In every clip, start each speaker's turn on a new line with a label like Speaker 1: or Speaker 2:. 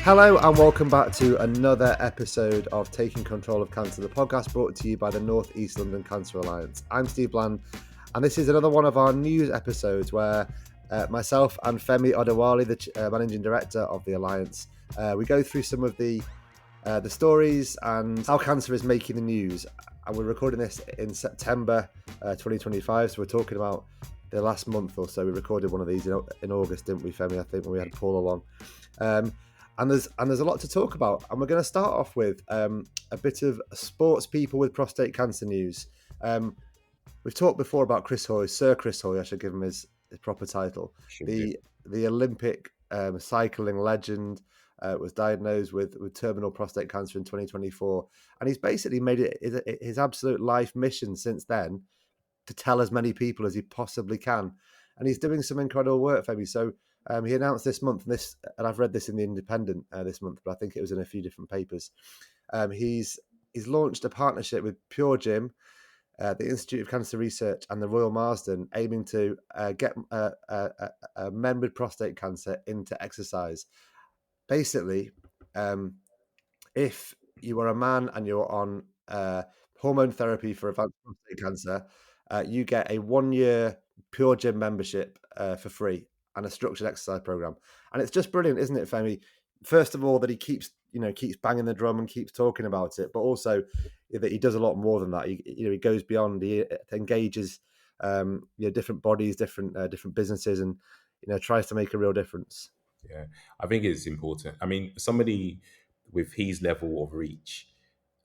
Speaker 1: Hello and welcome back to another episode of Taking Control of Cancer, the podcast brought to you by the North East London Cancer Alliance. I'm Steve Bland, and this is another one of our news episodes where myself and Femi Odewale, the managing director of the Alliance, we go through some of the stories and how cancer is making the news. And we're recording this in September 2025, so we're talking about the last month or so. We recorded one of these in August, didn't we, Femi? I think when we had Paul along. And there's a lot to talk about, and we're going to start off with a bit of sports people with prostate cancer news. We've talked before about Chris Hoy, Sir Chris Hoy. I should give him his proper title. The Olympic cycling legend was diagnosed with terminal prostate cancer in 2024, and he's basically made it his absolute life mission since then to tell as many people as he possibly can, and he's doing some incredible work, Femi. So. He announced this month, and I've read this in the Independent this month, but I think it was in a few different papers. He's launched a partnership with Pure Gym, the Institute of Cancer Research, and the Royal Marsden, aiming to get men with prostate cancer into exercise. Basically, if you are a man and you're on hormone therapy for advanced prostate cancer, you get a 1-year Pure Gym membership for free and a structured exercise program. And it's just brilliant, isn't it, Femi? First of all, that he keeps banging the drum and keeps talking about it, but also that he does a lot more than that. He goes beyond. He engages different bodies, different businesses, and tries to make a real difference.
Speaker 2: Yeah, I think it's important. I mean, somebody with his level of reach,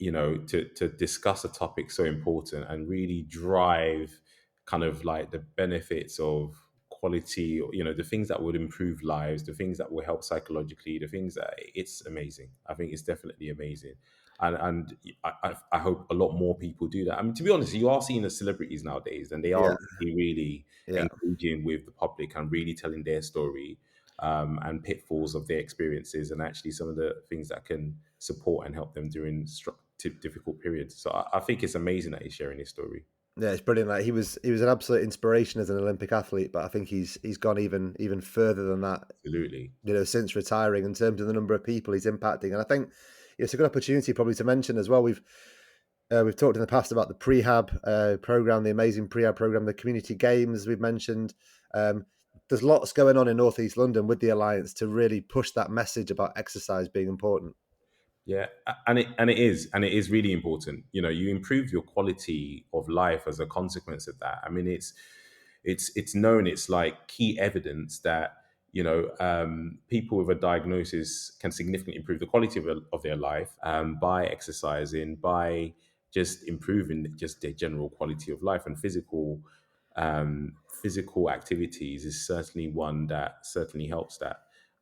Speaker 2: to discuss a topic so important and really drive kind of like the benefits of quality, the things that would improve lives, the things that will help psychologically, the things that it's amazing. I think it's definitely amazing. And I hope a lot more people do that. I mean, to be honest, you are seeing the celebrities nowadays, and they are
Speaker 1: Yeah,
Speaker 2: really
Speaker 1: yeah.
Speaker 2: engaging with the public and really telling their story, and pitfalls of their experiences, and actually some of the things that can support and help them during difficult periods. So I think it's amazing that he's sharing his story.
Speaker 1: Yeah, it's brilliant. Like he was an absolute inspiration as an Olympic athlete, but I think he's gone even further than that.
Speaker 2: Absolutely.
Speaker 1: Since retiring, in terms of the number of people he's impacting, and I think it's a good opportunity probably to mention as well. We've talked in the past about the prehab program, the amazing prehab program, the community games we've mentioned. There's lots going on in North East London with the Alliance to really push that message about exercise being important.
Speaker 2: Yeah, and it is really important. You improve your quality of life as a consequence of that. I mean, it's known. It's like key evidence that people with a diagnosis can significantly improve the quality of their life, by exercising, by just improving just their general quality of life. And physical activities is certainly one that certainly helps that.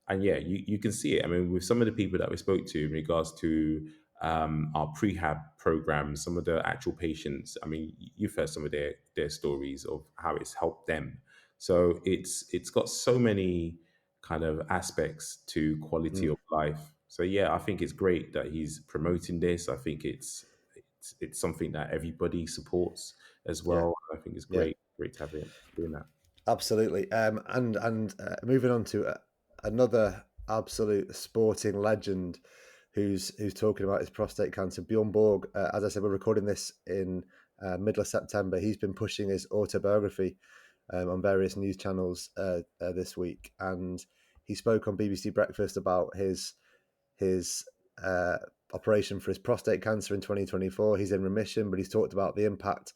Speaker 2: And yeah, you can see it. I mean, with some of the people that we spoke to in regards to our prehab programs, some of the actual patients, I mean, you've heard some of their stories of how it's helped them. So it's got so many kind of aspects to quality of life. So yeah, I think it's great that he's promoting this. I think it's something that everybody supports as
Speaker 1: Yeah,
Speaker 2: well. I think it's
Speaker 1: yeah,
Speaker 2: great to have him doing that.
Speaker 1: absolutely. And moving on to another absolute sporting legend who's talking about his prostate cancer, Bjorn Borg. As I said, we're recording this in middle of September. He's been pushing his autobiography on various news channels this week, and he spoke on BBC Breakfast about his operation for his prostate cancer in 2024. He's in remission, but he's talked about the impact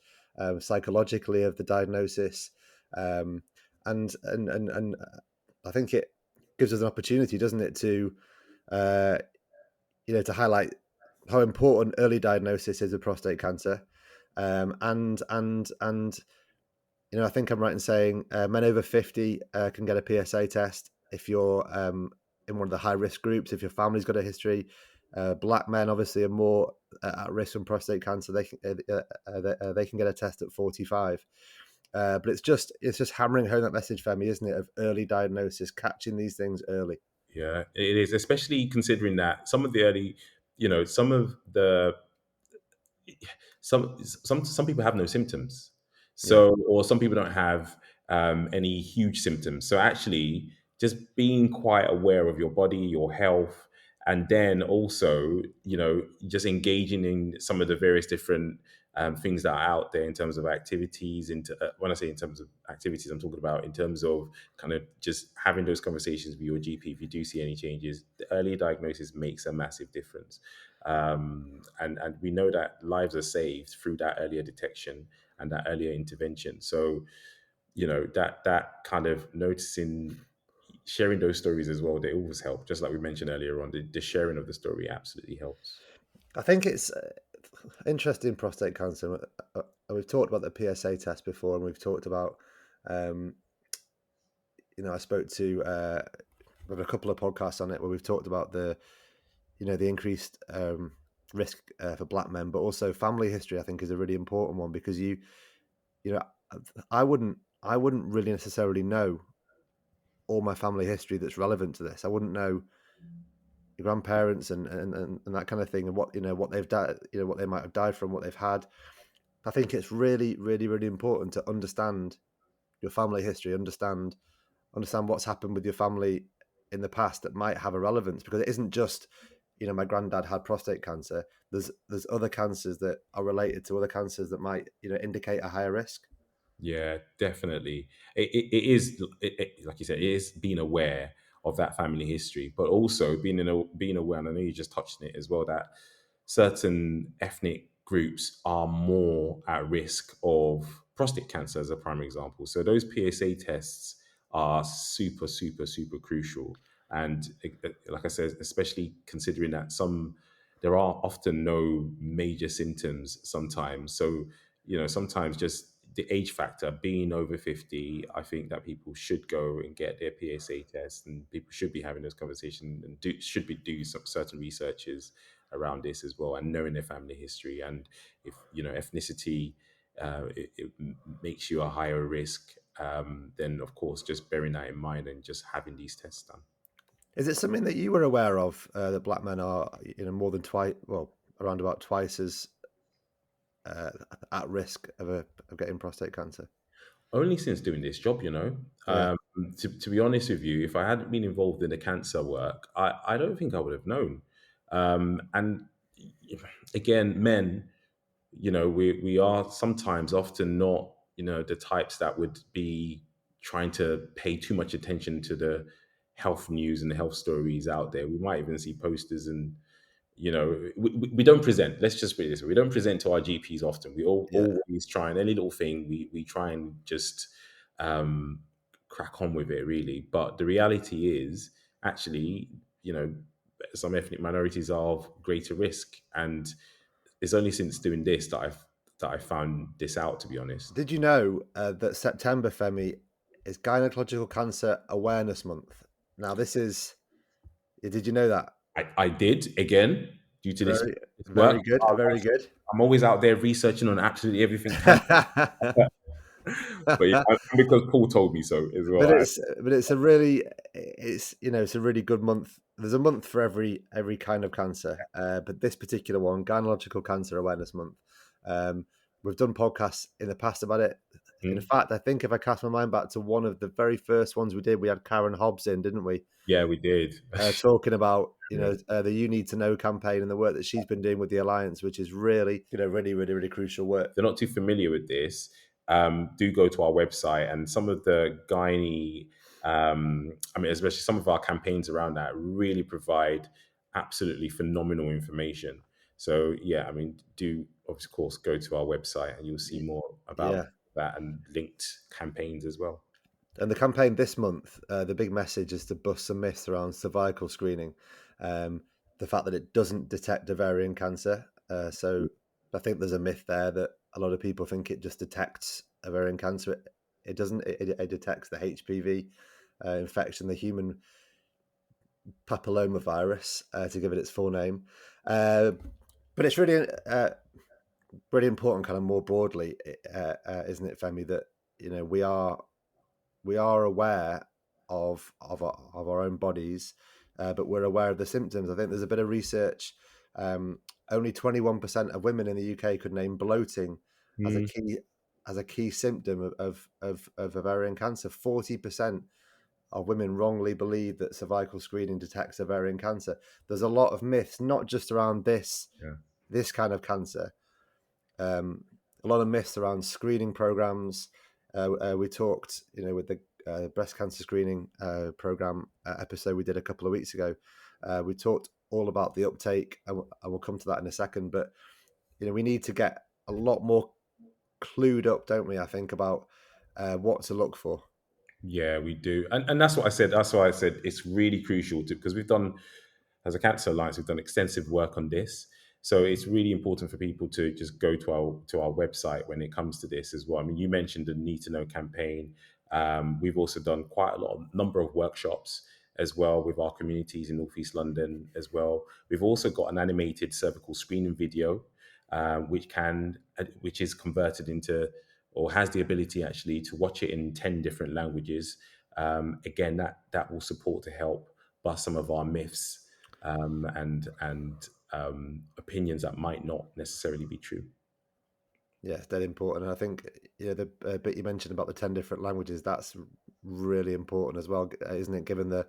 Speaker 1: psychologically of the diagnosis, and I think it gives us an opportunity, doesn't it, to to highlight how important early diagnosis is of prostate cancer, and I think I'm right in saying men over 50 can get a PSA test if you're in one of the high risk groups. If your family's got a history, black men obviously are more at risk from prostate cancer. They can get a test at 45. But it's just hammering home that message, Femi, isn't it, of early diagnosis, catching these things early.
Speaker 2: Yeah, it is, especially considering that some of the early, some of the some people have no symptoms,
Speaker 1: Yeah,
Speaker 2: so or some people don't have any huge symptoms. So actually, just being quite aware of your body, your health, And then also, just engaging in some of the various different things that are out there in terms of activities. When I say in terms of activities, I'm talking about in terms of kind of just having those conversations with your GP if you do see any changes. The early diagnosis makes a massive difference, and we know that lives are saved through that earlier detection and that earlier intervention. So, that kind of noticing, sharing those stories as well, they always help. Just like we mentioned earlier on, the sharing of the story absolutely helps.
Speaker 1: I think it's interesting prostate cancer. We've talked about the PSA test before, and we've talked about, um, I spoke to we have a couple of podcasts on it where we've talked about the increased risk for black men, but also family history. I think is a really important one because you know, I wouldn't really necessarily know all my family history that's relevant to this. I wouldn't know your grandparents and that kind of thing, and what they've died, what they might have died from, what they've had. I think it's really, really, really important to understand your family history, understand what's happened with your family in the past that might have a relevance, because it isn't just, my granddad had prostate cancer. There's other cancers that are related to other cancers that might, indicate a higher risk.
Speaker 2: Yeah, definitely. It is, like you said, it is being aware of that family history, but also being aware. And I know you just touched on it as well, that certain ethnic groups are more at risk of prostate cancer, as a prime example. So those PSA tests are super, super, super crucial. And like I said, especially considering that there are often no major symptoms sometimes. So, sometimes just the age factor, being over 50, I think that people should go and get their PSA test, and people should be having those conversations and should be do some certain researches around this as well, and knowing their family history. And if ethnicity, it makes you a higher risk, then of course just bearing that in mind and just having these tests done.
Speaker 1: Is it something that you were aware of, that black men are, more than twice, well, around about twice as uh, at risk of getting prostate cancer?
Speaker 2: Only since doing this job,
Speaker 1: Yeah.
Speaker 2: to be honest with you, if I hadn't been involved in the cancer work, I don't think I would have known. And again, men, we are sometimes often not, the types that would be trying to pay too much attention to the health news and the health stories out there. We might even see posters, and we don't present. Let's just put it this way: we don't present to our GPs often. We
Speaker 1: Yeah.
Speaker 2: always try, and any little thing we try and just um, crack on with it, really. But the reality is, actually, some ethnic minorities are of greater risk, and it's only since doing this that I found this out. To be honest,
Speaker 1: Did you know that September, Femi, is Gynecological Cancer Awareness Month? Now, this is. Did you know that?
Speaker 2: I did again due to this
Speaker 1: Very,
Speaker 2: work.
Speaker 1: very good, very good.
Speaker 2: I'm always out there researching on absolutely everything cancer. But yeah, and because Paul told me so as well.
Speaker 1: But it's a really, it's a really good month. There's a month for every kind of cancer, but this particular one, Gynecological Cancer Awareness Month. Um, we've done podcasts in the past about it. In
Speaker 2: Mm,
Speaker 1: fact, I think if I cast my mind back to one of the very first ones we did, we had Karen Hobbs in, didn't we?
Speaker 2: yeah, we did.
Speaker 1: Talking about
Speaker 2: Yeah.
Speaker 1: the You Need to Know campaign and the work that she's been doing with the Alliance, which is really, really, really, really crucial work.
Speaker 2: If they're not too familiar with this, do go to our website, and some of the gynae, I mean, especially some of our campaigns around that really provide absolutely phenomenal information. So yeah, I mean, do of course go to our website and you'll see more about
Speaker 1: Yeah.
Speaker 2: that and linked campaigns as well.
Speaker 1: And the campaign this month, the big message is to bust some myths around cervical screening. Um, the fact that it doesn't detect ovarian cancer. So I think there's a myth there that a lot of people think it just detects ovarian cancer. It doesn't. It detects the HPV infection, the human papilloma virus, to give it its full name. Uh, but it's really, really important, kind of more broadly, isn't it, Femi, that we are aware of our own bodies, but we're aware of the symptoms. I think there's a bit of research. Only 21% of women in the UK could name bloating as a
Speaker 2: Mm,
Speaker 1: key symptom of ovarian cancer. 40% of women wrongly believe that cervical screening detects ovarian cancer. There's a lot of myths, not just around
Speaker 2: Yeah.
Speaker 1: this kind of cancer. A lot of myths around screening programs. We talked, with the breast cancer screening program episode we did a couple of weeks ago. We talked all about the uptake, and we'll come to that in a second. But we need to get a lot more clued up, don't we? I think about what to look for.
Speaker 2: Yeah, we do, and that's what I said. That's why I said it's really crucial to, because we've done, as a Cancer Alliance, we've done extensive work on this. So it's really important for people to just go to our website when it comes to this as well. I mean, you mentioned the Need to Know campaign. We've also done quite a lot of number of workshops as well with our communities in North East London as well. We've also got an animated cervical screening video, which is converted into, or has the ability actually to watch it in 10 different languages. Again, that will support to help bust some of our myths, and opinions that might not necessarily be true.
Speaker 1: Yeah, it's dead important. And I think the bit you mentioned about the 10 different languages, that's really important as well, isn't it? Given the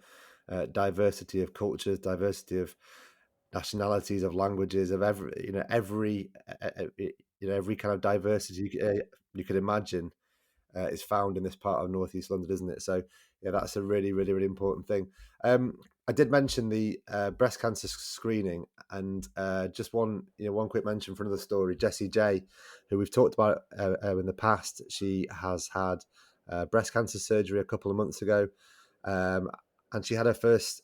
Speaker 1: diversity of cultures, diversity of nationalities, of languages, of every kind of diversity you could imagine is found in this part of Northeast London, isn't it? So yeah, that's a really, really, really important thing. I did mention the breast cancer screening, and just one quick mention for another story. Jessie J, who we've talked about in the past, she has had breast cancer surgery a couple of months ago, and she had her first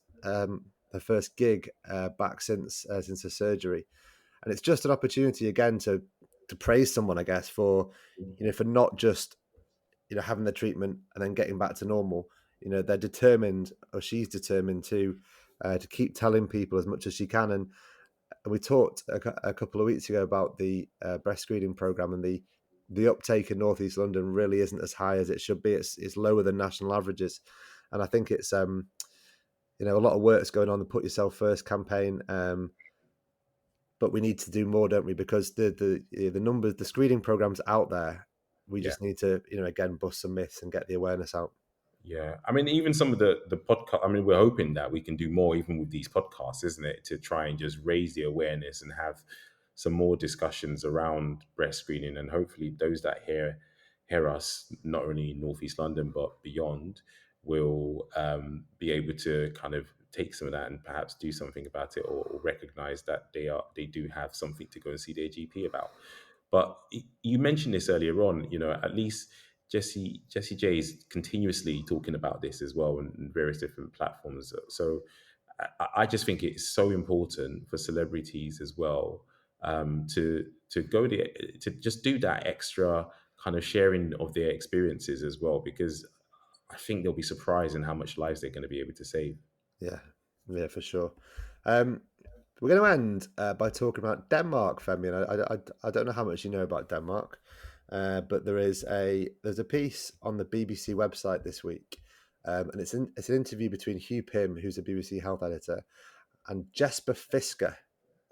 Speaker 1: gig back since her surgery, and it's just an opportunity again to praise someone, I guess, for for not just having the treatment and then getting back to normal. They're determined, or she's determined to keep telling people as much as she can. And we talked a couple of weeks ago about the breast screening program, and the uptake in Northeast London really isn't as high as it should be. It's lower than national averages, and I think it's a lot of work's going on the Put Yourself First campaign. But we need to do more, don't we? Because the numbers, the screening programs out there, we
Speaker 2: Yeah.
Speaker 1: just need to again bust some myths and get the awareness out.
Speaker 2: Yeah, I mean, even some of the podcast. I mean, we're hoping that we can do more, even with these podcasts, isn't it, to try and just raise the awareness and have some more discussions around breast screening, and hopefully those that hear us, not only in Northeast London but beyond, will be able to kind of take some of that and perhaps do something about it, or recognize that they do have something to go and see their GP about. But you mentioned this earlier on, at least Jesse J is continuously talking about this as well in various different platforms. So I just think it's so important for celebrities as well, to go there, to just do that extra kind of sharing of their experiences as well, because I think they'll be surprised in how much lives they're going to be able to save.
Speaker 1: Yeah, yeah, for sure. Um, we're going to end by talking about Denmark, Femi. And I don't know how much you know about Denmark, but there's a piece on the BBC website this week, and it's an interview between Hugh Pym, who's a BBC health editor, and Jesper Fisker,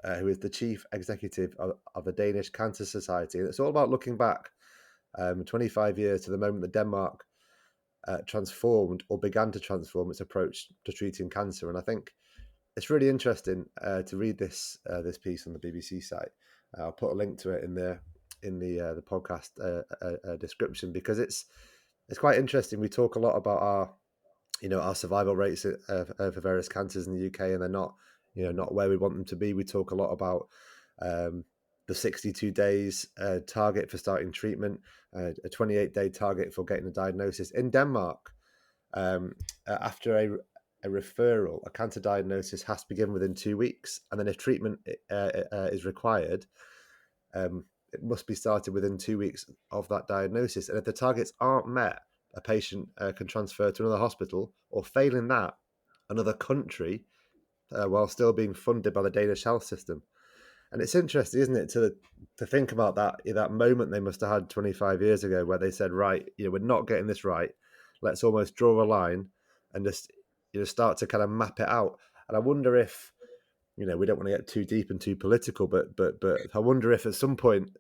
Speaker 1: who is the chief executive of the Danish Cancer Society. And it's all about looking back 25 years to the moment that Denmark transformed, or began to transform, its approach to treating cancer. And I think it's really interesting to read this piece on the BBC site. I'll put a link to it in the podcast description, because it's quite interesting. We talk a lot about our survival rates for various cancers in the UK, and they're not where we want them to be. We talk a lot about the 62 days target for starting treatment, a 28-day target for getting a diagnosis. In Denmark, after a referral, a cancer diagnosis has to be given within 2 weeks, and then if treatment is required, it must be started within 2 weeks of that diagnosis. And if the targets aren't met, a patient can transfer to another hospital, or failing that, another country, while still being funded by the Danish health system. And it's interesting, isn't it, to think about that moment they must have had 25 years ago, where they said, right, we're not getting this right. Let's almost draw a line and just start to kind of map it out. And I wonder if we don't want to get too deep and too political, but I wonder if at some point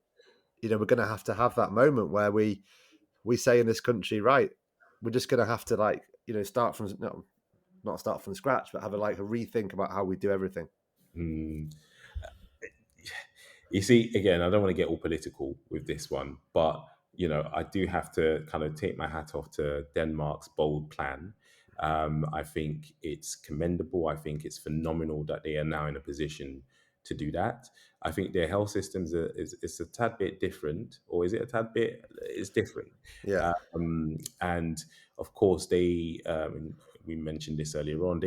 Speaker 1: we're going to have that moment where we say in this country, right, we're just going to have to start from not start from scratch, but have a rethink about how we do everything.
Speaker 2: Mm. You see, again, I don't want to get all political with this one, but I do have to kind of take my hat off to Denmark's bold plan. I think it's commendable. I think it's phenomenal that they are now in a position to do that. I think their health systems is a tad bit different, or is it a tad bit? It's different,
Speaker 1: Yeah,
Speaker 2: and of course we mentioned this earlier on.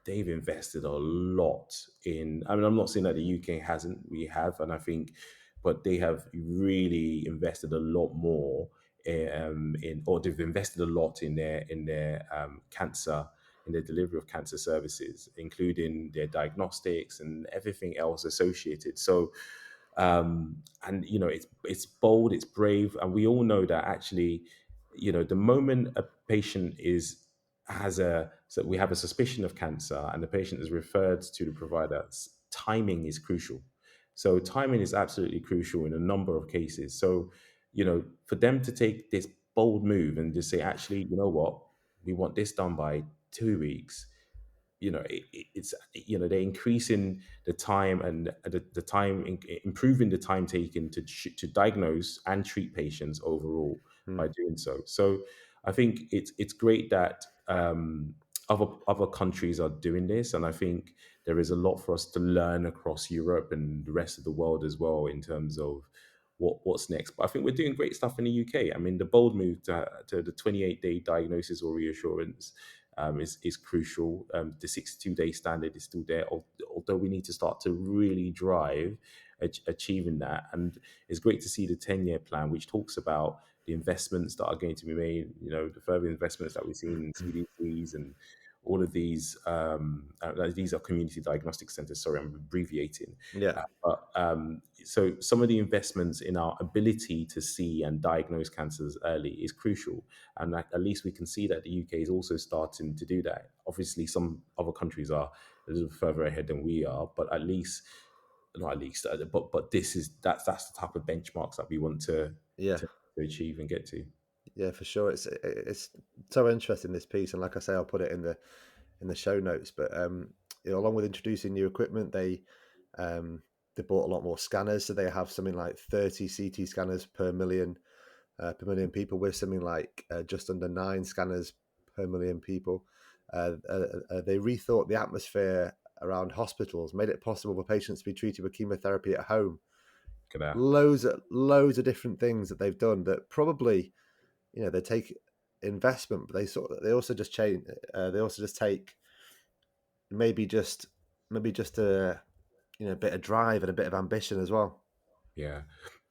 Speaker 2: They've invested a lot in. I mean, I'm not saying that the UK hasn't. We have, and I think, but they have really invested a lot more or they've invested a lot in their cancer, in their delivery of cancer services, including their diagnostics and everything else associated. So, and it's bold, it's brave, and we all know that actually, the moment a patient is has a so we have a suspicion of cancer and the patient is referred to the provider, timing is crucial. So timing is absolutely crucial in a number of cases. So, for them to take this bold move and just say, actually, you know what, we want this done by 2 weeks. It's they're increasing the time and the time improving the time taken to diagnose and treat patients overall by
Speaker 1: mm.
Speaker 2: doing so. So I think it's great that other countries are doing this, and I think there is a lot for us to learn across Europe and the rest of the world as well in terms of what's next. But I think we're doing great stuff in the UK. I mean, the bold move to the 28-day diagnosis or reassurance is crucial. The 62-day standard is still there, although we need to start to really drive achieving that. And it's great to see the 10-year plan, which talks about the investments that are going to be made, the further investments that we've seen in CDCs and all of these are community diagnostic centers. Sorry, I'm abbreviating.
Speaker 1: Yeah,
Speaker 2: So some of the investments in our ability to see and diagnose cancers early is crucial, and at least we can see that the UK is also starting to do that. Obviously, some other countries are a little further ahead than we are, but at least, not at least, but that's the type of benchmarks that we want
Speaker 1: yeah,
Speaker 2: to achieve and get to.
Speaker 1: yeah, for sure. It's so interesting, this piece, and like I say, I'll put it in the show notes. But along with introducing new equipment, um, they bought a lot more scanners, so they have something like 30 CT scanners per million people, with something like just under 9 scanners per million people. They rethought the atmosphere around hospitals, made it possible for patients to be treated with chemotherapy at home.
Speaker 2: Look at that.
Speaker 1: Loads of different things that they've done that probably, they take investment, but they also just change. They also just take maybe just a bit of drive and a bit of ambition as well.
Speaker 2: Yeah,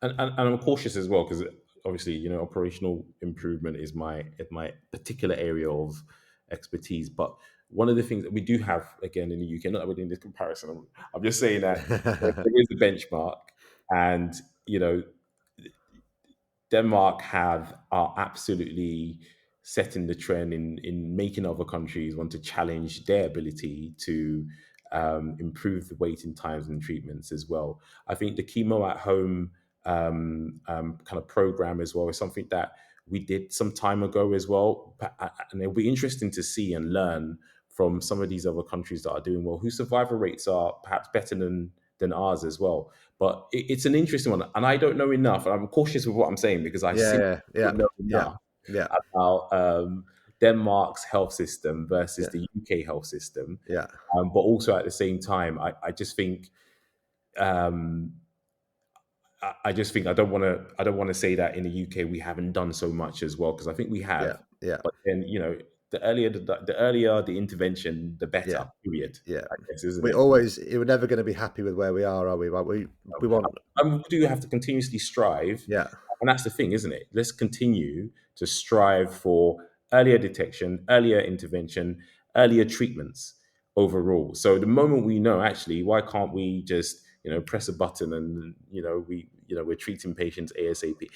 Speaker 2: and I'm cautious as well because obviously, operational improvement is my particular area of expertise. But one of the things that we do have again in the UK, not that we're doing this comparison, I'm just saying that there is a benchmark, and you know Denmark are absolutely setting the trend in making other countries want to challenge their ability to improve the waiting times and treatments as well. I think the chemo at home kind of program as well is something that we did some time ago as well, and it'll be interesting to see and learn from some of these other countries that are doing well, whose survival rates are perhaps better than ours as well. But it's an interesting one, and I don't know enough. And I'm cautious with what I'm saying because I simply
Speaker 1: Yeah, yeah,
Speaker 2: don't know
Speaker 1: yeah,
Speaker 2: enough
Speaker 1: yeah,
Speaker 2: about Denmark's health system
Speaker 1: yeah,
Speaker 2: versus the UK health system.
Speaker 1: yeah,
Speaker 2: But also at the same time, I just think um, I just think I don't want to say that in the UK we haven't done so much as well because I think we
Speaker 1: yeah,
Speaker 2: have.
Speaker 1: yeah,
Speaker 2: But then the earlier the intervention, the
Speaker 1: yeah,
Speaker 2: better. Period.
Speaker 1: yeah.
Speaker 2: I guess, isn't
Speaker 1: We
Speaker 2: it?
Speaker 1: always We're never going to be happy with where we are we? Like we want,
Speaker 2: And we do have to continuously strive.
Speaker 1: yeah,
Speaker 2: And that's the thing, isn't it? Let's continue to strive for earlier detection, earlier intervention, earlier treatments overall. So the moment we know, actually, why can't we just press a button and we're treating patients ASAP?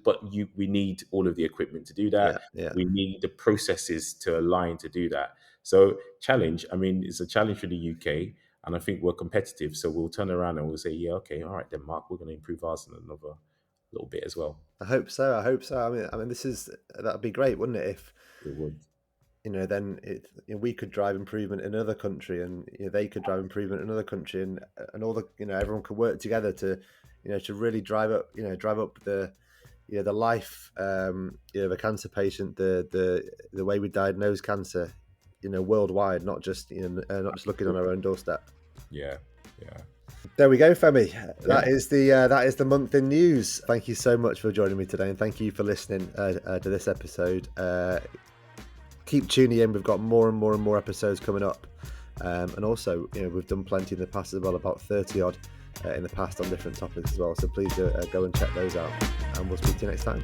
Speaker 2: But we need all of the equipment to do
Speaker 1: yeah,
Speaker 2: that.
Speaker 1: yeah.
Speaker 2: We need the processes to align to do that. So challenge. I mean, it's a challenge for the UK, and I think we're competitive. So we'll turn around and we'll say, yeah, okay, all right, then, Mark, we're going to improve ours in another little bit as well.
Speaker 1: I hope so. I hope so. I mean, this is that'd be great, wouldn't it? If
Speaker 2: It would.
Speaker 1: then we could drive improvement in another country, and they could drive improvement in another country, and all the everyone could work together to to really drive up the the life of a cancer patient, the way we diagnose cancer worldwide, not just not just looking on our own doorstep.
Speaker 2: Yeah.
Speaker 1: There we go, Femi. That
Speaker 2: Yeah.
Speaker 1: is the month in news. Thank you so much for joining me today, and thank you for listening to this episode. Keep tuning in. We've got more and more episodes coming up, and also we've done plenty in the past as well, about 30 odd in the past on different topics as well. So please go and check those out, and we'll speak to you next time.